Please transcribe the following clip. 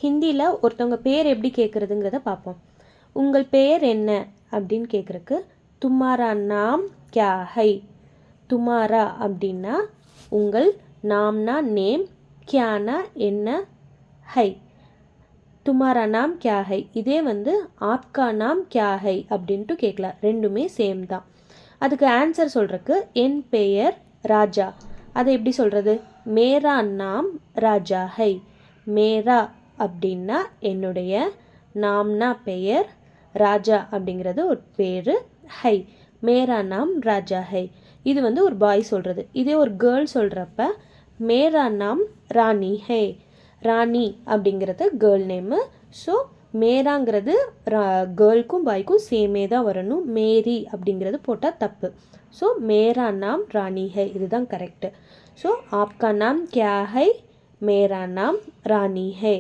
ஹிந்தியில் ஒருத்தவங்க பேர் எப்படி கேட்குறதுங்கிறத பார்ப்போம். உங்கள் பெயர் என்ன அப்படின்னு கேட்குறக்கு துமாரா நாம் கியா ஹை. துமாரா அப்படின்னா உங்கள், நாம்னா நேம், கியானா என்ன, ஹை துமாரா நாம் கியா ஹை. இதே ஆப்கா நாம் கியா ஹை அப்படின்ட்டு கேட்கலாம். ரெண்டுமே சேம் தான். அதுக்கு ஆன்சர் சொல்கிறக்கு என் பெயர் ராஜா. அதை எப்படி சொல்கிறது? மேரா நாம் ராஜா ஹை. மேரா அப்படின்னா என்னுடைய, நாம்னா பெயர், ராஜா அப்படிங்கிறது ஒரு பேர், ஹை மேரா நாம் ராஜா ஹை. இது ஒரு பாய் சொல்கிறது. இதே ஒரு கேர்ள் சொல்கிறப்ப மேரா நாம் ராணி ஹை. ராணி அப்படிங்கிறது கேர்ள் நேமு. ஸோ மேராங்கிறது கேர்ளுக்கும் பாய்க்கும் சேமே தான் வரணும். மேரி அப்படிங்கிறது போட்டால் தப்பு. ஸோ மேரா நாம் ராணி ஹை, இதுதான் கரெக்டு. ஸோ ஆப்கா நாம் கியா ஹை, மேரா நாம் ராணி ஹை.